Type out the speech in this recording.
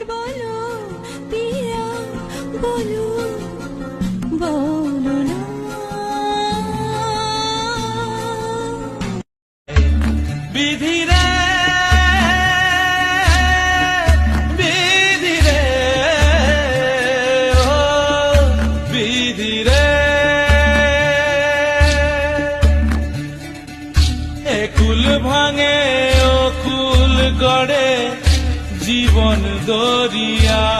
বলো পিয়া বলো বলো না বিধি রে বিধি রে ও বিধি রে একুল ভাঙে ও কুল গড়ে জীবন দরিয়া